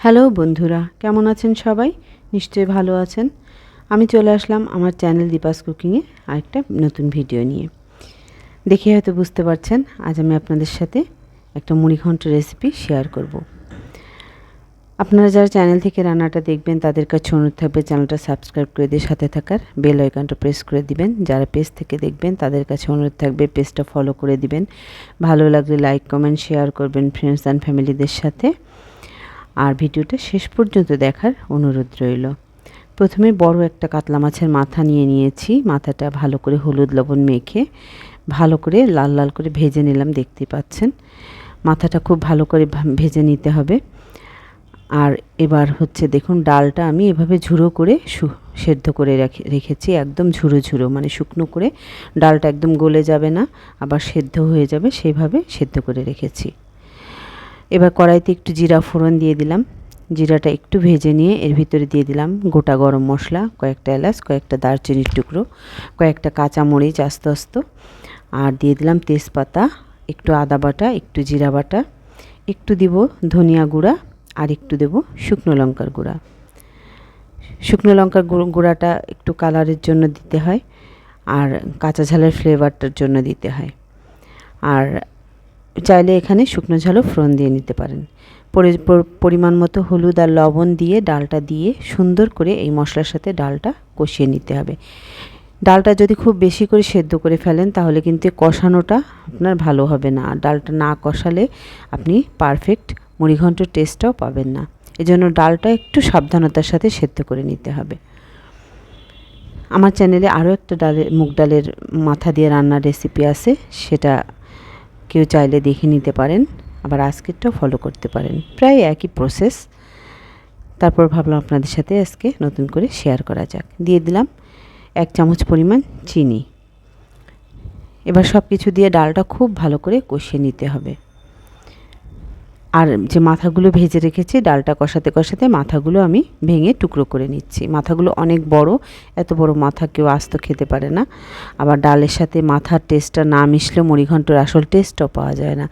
Hello বন্ধুরা, কেমন আছেন সবাই? নিশ্চয়ই ভালো আছেন। আমি চলে আসলাম আমার চ্যানেল দীপাস কুকিংয়ে আরেকটা নতুন ভিডিও নিয়ে। দেখে হয়তো বুঝতে পারছেন, আজ আমি আপনাদের সাথে একটা মুড়িঘণ্ট রেসিপি শেয়ার করব। আপনারা যারা চ্যানেল থেকে রান্নাটা দেখবেন তাদের কাছে অনুরোধ থাকবে চ্যানেলটা সাবস্ক্রাইব করে দিয়ে সাথে থাকার বেল আইকনটা প্রেস করে দিবেন। যারা পেজ থেকে দেখবেন তাদের কাছে অনুরোধ থাকবে পেজটা ফলো করে দিবেন। ভালো লাগলে লাইক কমেন্ট শেয়ার করবেন ফ্রেন্ডস অ্যান্ড ফ্যামিলিদের সাথে। আর ভিডিওটা শেষ পর্যন্ত দেখার অনুরোধ রইল। প্রথমে বড় একটা কাতলা মাছের মাথা নিয়ে নিয়েছি। মাথাটা ভালো করে হলুদ লবণ মেখে ভালো করে লাল লাল করে ভেজে নিলাম, দেখতে পাচ্ছেন। মাথাটা খুব ভালো করে ভেজে নিতে হবে। আর এবার হচ্ছে দেখুন, ডালটা আমি এভাবে ঝুড়ো করে সেদ্ধ করে রেখেছি, একদম ঝুড়ো ঝুড়ো, মানে শুকনো করে। ডালটা একদম গলে যাবে না, আবার সেদ্ধ হয়ে যাবে, সেইভাবে সেদ্ধ করে রেখেছি। এবার কড়াইতে একটু জিরা ফোড়ন দিয়ে দিলাম। জিরাটা একটু ভেজে নিয়ে এর ভিতরে দিয়ে দিলাম গোটা গরম মশলা, কয়েকটা এলাচ, কয়েকটা দারচিনির টুকরো, কয়েকটা কাঁচামরিচ আস্ত আস্ত, আর দিয়ে দিলাম তেজপাতা, একটু আদা বাটা, একটু জিরা বাটা, একটু দিব ধনিয়া গুঁড়া, আর একটু দেব শুকনো লঙ্কার গুঁড়া। শুকনো লঙ্কার গুঁড়াটা একটু কালারের জন্য দিতে হয়, আর কাঁচা ঝালের ফ্লেভারটার জন্য দিতে হয়। আর চাইলে এখানে শুকনো ঝালও ফোড়ন দিয়ে নিতে পারেন। পরিমাণ মতো হলুদ আর লবণ দিয়ে ডালটা দিয়ে সুন্দর করে এই মশলার সাথে ডালটা কষিয়ে নিতে হবে। ডালটা যদি খুব বেশি করে সেদ্ধ করে ফেলেন তাহলে কিন্তু কষানোটা আপনার ভালো হবে না। আর ডালটা না কষালে আপনি পারফেক্ট মুড়িঘণ্টের টেস্টটাও পাবেন না। এজন্য ডালটা একটু সাবধানতার সাথে সেদ্ধ করে নিতে হবে। আমার চ্যানেলে আরও একটা মুগ ডালের মাথা দিয়ে রান্নার রেসিপি আছে, সেটা কেউ চাইলে দেখে নিতে পারেন, আবার আজকেরটাও ফলো করতে পারেন, প্রায় একই প্রসেস। তারপর ভাবলাম আপনাদের সাথে আজকে নতুন করে শেয়ার করা যাক। দিয়ে দিলাম 1 চামচ পরিমাণ চিনি। এবার সব কিছু দিয়ে ডালটা খুব ভালো করে কষিয়ে নিতে হবে। আর যে মাথাগুলো ভেজে রেখেছি, ডালটা কষাতে কষাতে মাথাগুলো আমি ভেঙে টুকরো করে নিচ্ছি। মাথাগুলো অনেক বড়, এত বড় মাথা কেউ আস্ত খেতে পারে না। আবার ডালের সাথে মাথার টেস্টটা না মিশলে মুড়িঘণ্টর আসল টেস্টটাও পাওয়া যায় না।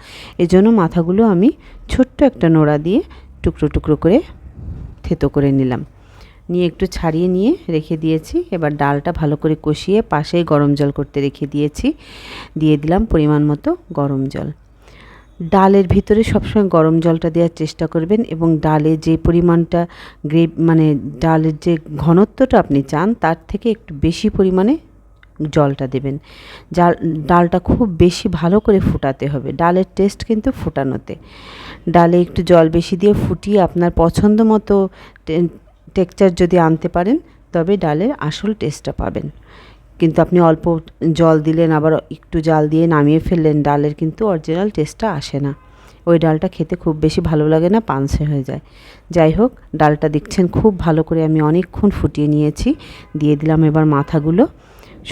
এজন্য মাথাগুলো আমি ছোট্ট একটা নোড়া দিয়ে টুকরো টুকরো করে থেতো করে নিলাম, নিয়ে একটু ছাড়িয়ে নিয়ে রেখে দিয়েছি। এবার ডালটা ভালো করে কষিয়ে পাশেই গরম জল করতে রেখে দিয়েছি। দিয়ে দিলাম পরিমাণ মতো গরম জল। ডালের ভিতরে সবসময় গরম জলটা দেওয়ার চেষ্টা করবেন, এবং ডালে যে পরিমাণটা মানে ডালের যে ঘনত্বটা আপনি চান তার থেকে একটু বেশি পরিমাণে জলটা দেবেন। ডালটা খুব বেশি ভালো করে ফুটাতে হবে। ডালের টেস্ট কিন্তু ফুটানোতে। ডালে একটু জল বেশি দিয়ে ফুটিয়ে আপনার পছন্দ মতো টেক্সচার যদি আনতে পারেন তবে ডালের আসল টেস্টটা পাবেন। কিন্তু আপনি অল্প জল দিলেন, আবার একটু জাল দিয়ে নামিয়ে ফেললেন, ডালের কিন্তু অরিজিনাল টেস্টটা আসে না। ওই ডালটা খেতে খুব বেশি ভালো লাগে না, পানসে হয়ে যায়। যাই হোক, ডালটা দেখছেন খুব ভালো করে আমি অনেকক্ষণ ফুটিয়ে নিয়েছি। দিয়ে দিলাম এবার মাথাগুলো,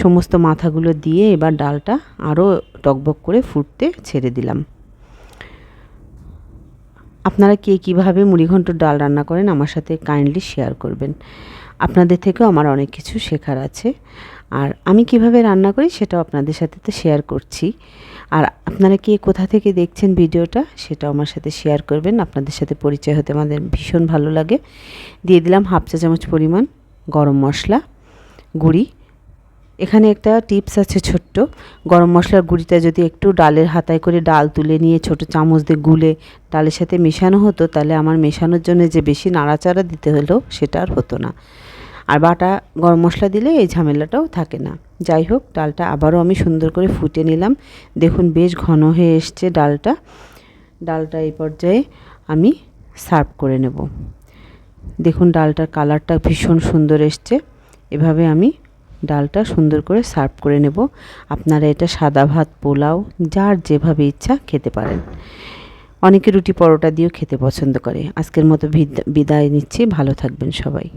সমস্ত মাথাগুলো দিয়ে এবার ডালটা আরও টকবক করে ফুটতে ছেড়ে দিলাম। আপনারা কে কীভাবে মুড়িঘণ্টর ডাল রান্না করেন আমার সাথে কাইন্ডলি শেয়ার করবেন। আপনাদের থেকেও আমার অনেক কিছু শেখার আছে। আর আমি কিভাবে রান্না করি সেটাও আপনাদের সাথে তো শেয়ার করছি। আর আপনারা কে কোথা থেকে দেখছেন ভিডিওটা সেটাও আমার সাথে শেয়ার করবেন। আপনাদের সাথে পরিচয় হতে আমাদের ভীষণ ভালো লাগে। দিয়ে দিলাম 1/2 চা চামচ পরিমাণ গরম মশলা গুঁড়ি। এখানে একটা টিপস আছে ছোট্ট, গরম মশলার গুঁড়িটা যদি একটু ডালের হাতায় করে ডাল তুলে নিয়ে ছোট চামচ দিয়ে গুলে ডালের সাথে মেশানো হতো, তাহলে আমার মেশানোর জন্য যে বেশি নাড়াচাড়া দিতে হলো সেটা আর হতো না। আর বাটা গরম মশলা দিলে এই ঝামেলাটাও থাকে না। যাই হোক, ডালটা আবারও আমি সুন্দর করে ফুটে নিলাম। দেখুন বেশ ঘন হয়ে এসছে ডালটা এই পর্যায়ে আমি সার্ভ করে নেব। দেখুন ডালটার কালারটা ভীষণ সুন্দর এসছে। এভাবে আমি ডালটা সুন্দর করে সার্ভ করে নেব। আপনারা এটা সাদা ভাত, পোলাও, যার যেভাবে ইচ্ছা খেতে পারেন। অনেকে রুটি পরোটা দিয়েও খেতে পছন্দ করে। আজকের মতো বিদায় নিচ্ছি, ভালো থাকবেন সবাই।